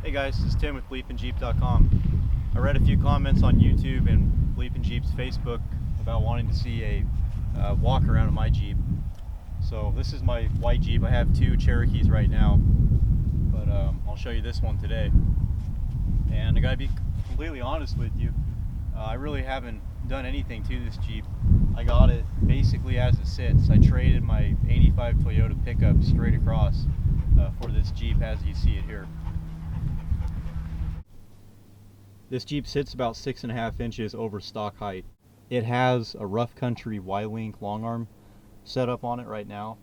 Hey guys, this is Tim with BleepinJeep.com. I read a few comments on YouTube and BleepinJeep's Facebook about wanting to see a walk around of my Jeep. So this is my white Jeep. I have two Cherokees right now, but I'll show you this one today. And I gotta be completely honest with you, I really haven't done anything to this Jeep. I got it basically as it sits. I traded my 85 Toyota pickup straight across for this Jeep as you see it here. This Jeep sits about 6.5 inches over stock height. It has a rough country Y-Link long arm set up on it right now.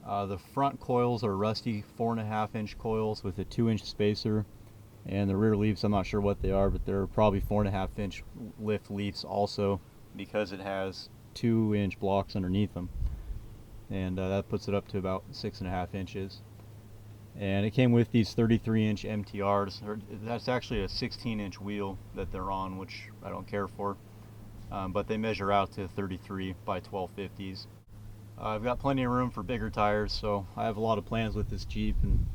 The front coils are rusty 4.5 inch coils with a 2-inch spacer, and the rear leafs, I'm not sure what they are, but they're probably 4.5 inch lift leafs also, because it has 2-inch blocks underneath them, and that puts it up to about 6.5 inches. And it came with these 33-inch MTRs. That's actually a 16-inch wheel that they're on, which I don't care for, but they measure out to 33 by 1250s. I've got plenty of room for bigger tires, so I have a lot of plans with this Jeep, and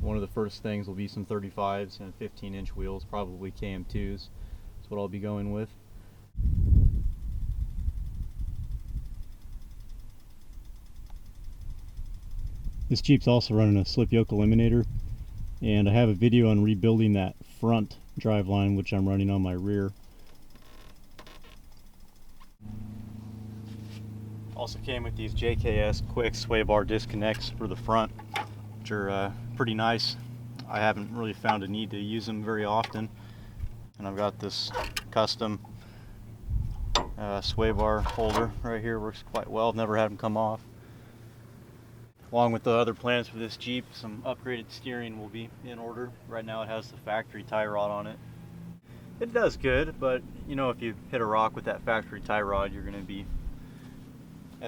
one of the first things will be some 35s and 15-inch wheels, probably KM2s. That's what I'll be going with. This Jeep's also running a slip yoke eliminator, and I have a video on rebuilding that front driveline, which I'm running on my rear. Also came with these JKS quick sway bar disconnects for the front, which are pretty nice. I haven't really found a need to use them very often. And I've got this custom sway bar holder right here, works quite well. I've never had them come off. Along with the other plans for this Jeep, some upgraded steering will be in order. Right now it has the factory tie rod on it. It does good, but you know, if you hit a rock with that factory tie rod, you're going to be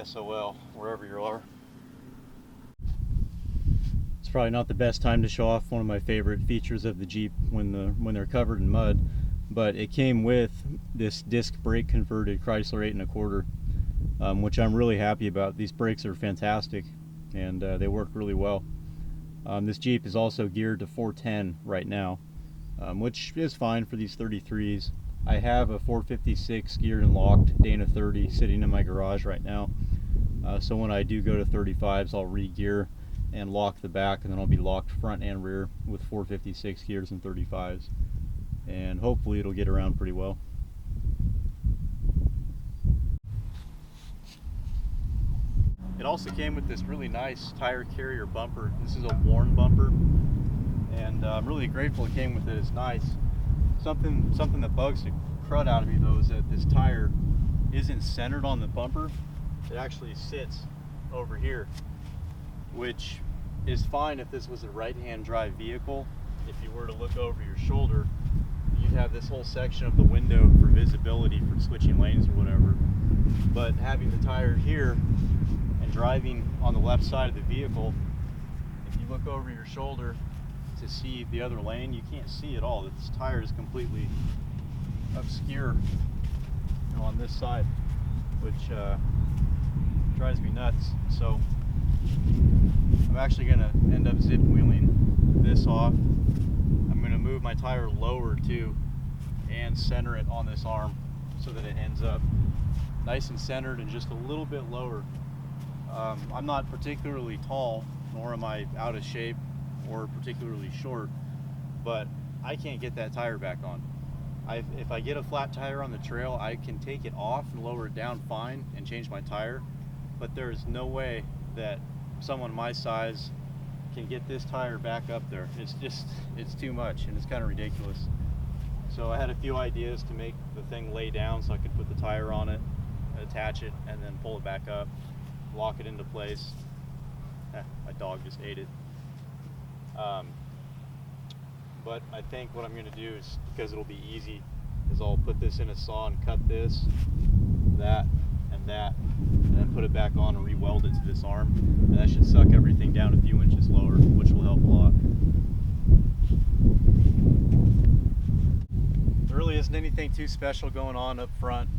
SOL wherever you are. It's probably not the best time to show off one of my favorite features of the Jeep when they're covered in mud, but it came with this disc brake converted Chrysler 8 1/4, which I'm really happy about. These brakes are fantastic, and they work really well. This Jeep is also geared to 410 right now, which is fine for these 33s. I have a 456 geared and locked Dana 30 sitting in my garage right now, so when I do go to 35s, I'll re-gear and lock the back, and then I'll be locked front and rear with 456 gears and 35s, and hopefully it'll get around pretty well. It also came with this really nice tire carrier bumper. This is a worn bumper, and I'm really grateful it came with it. It's nice. Something that bugs the crud out of me though is that this tire isn't centered on the bumper. It actually sits over here, which is fine if this was a right-hand drive vehicle. If you were to look over your shoulder, you'd have this whole section of the window for visibility for switching lanes or whatever. But having the tire here and driving on the left side of the vehicle, if you look over your shoulder to see the other lane, you can't see at all. This tire is completely obscure, you know, on this side, which drives me nuts. So I'm actually going to end up zip wheeling this off. I'm going to move my tire lower too and center it on this arm so that it ends up nice and centered and just a little bit lower. I'm not particularly tall, nor am I out of shape or particularly short, but I can't get that tire back on. If I get a flat tire on the trail, I can take it off and lower it down fine and change my tire, but there is no way that someone my size can get this tire back up there. It's too much, and it's kind of ridiculous. So I had a few ideas to make the thing lay down so I could put the tire on it, attach it, and then pull it back up, lock it into place. My dog just ate it. But I think what I'm going to do is, because it'll be easy, is I'll put this in a saw and cut this, that, and then put it back on and re-weld it to this arm, and that should suck everything down a few inches lower, which will help a lot. There really isn't anything too special going on up front.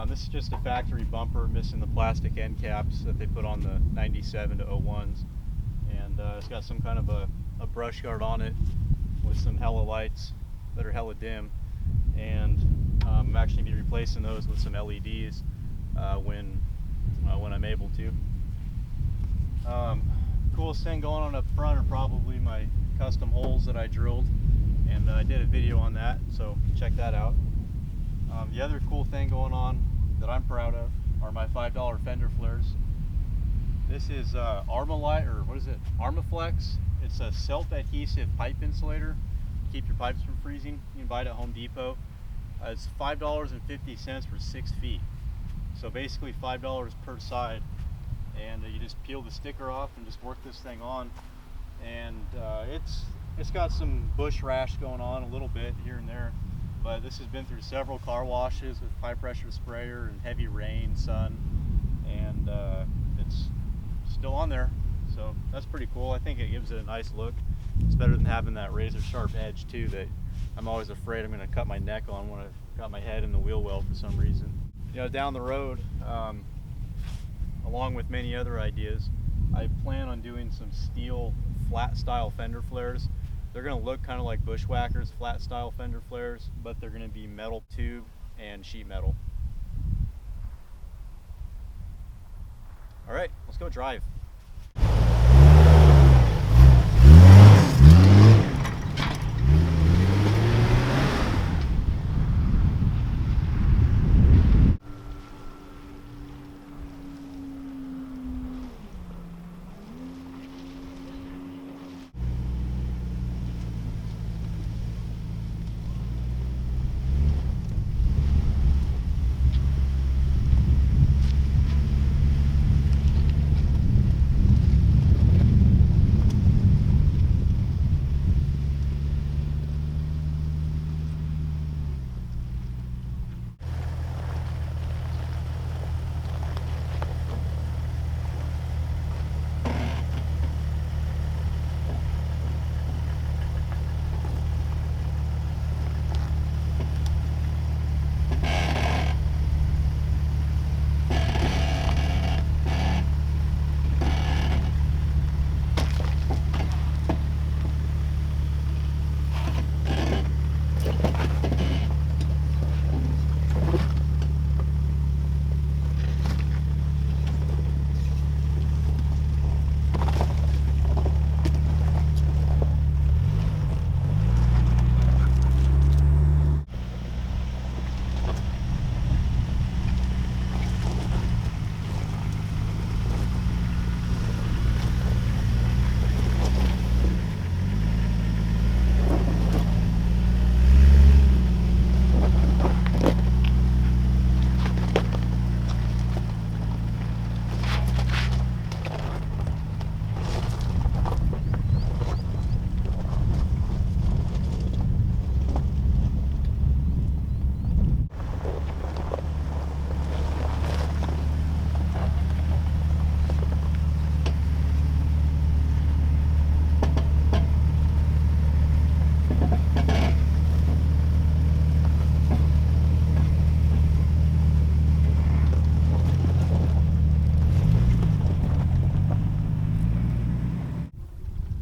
This is just a factory bumper missing the plastic end caps that they put on the 97 to 01s, and it's got some kind of a brush guard on it with some hella lights that are hella dim, and I'm actually be replacing those with some LEDs when I'm able to. Coolest thing going on up front are probably my custom holes that I drilled, and I did a video on that, so check that out. The other cool thing going on that I'm proud of are my $5 fender flares. This is Armalite, or what is it? Armaflex. It's a self-adhesive pipe insulator. Keep your pipes from freezing. You can buy it at Home Depot. It's $5.50 for 6 feet. So basically $5 per side, and you just peel the sticker off and just work this thing on. And it's got some bush rash going on a little bit here and there, but this has been through several car washes with high pressure sprayer and heavy rain, sun, and it's still on there. So that's pretty cool. I think it gives it a nice look. It's better than having that razor sharp edge too that I'm always afraid I'm going to cut my neck on when I've got my head in the wheel well for some reason. You know, down the road, along with many other ideas, I plan on doing some steel flat style fender flares. They're going to look kind of like Bushwhackers flat style fender flares, but they're going to be metal tube and sheet metal. All right, let's go drive.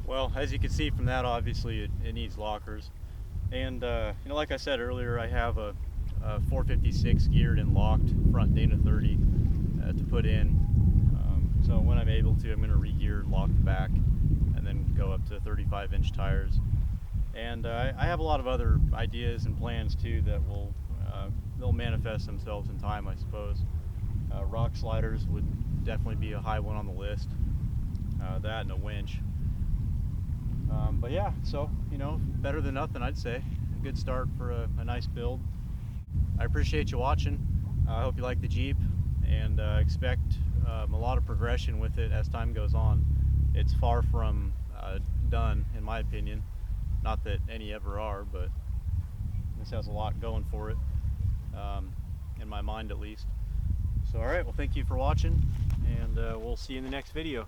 Well, as you can see from that, obviously it needs lockers. And you know, like I said earlier, I have a 456 geared and locked front Dana 30 to put in. So when I'm able to, I'm going to re-gear and lock the back and then go up to 35-inch tires. And I have a lot of other ideas and plans too that will they'll manifest themselves in time, I suppose. Rock sliders would definitely be a high one on the list. That and a winch. But yeah, so, you know, better than nothing, I'd say. A good start for a nice build. I appreciate you watching. I hope you like the Jeep, and expect a lot of progression with it as time goes on. It's far from done, in my opinion. Not that any ever are, but this has a lot going for it, in my mind at least. So, alright, well, thank you for watching, and we'll see you in the next video.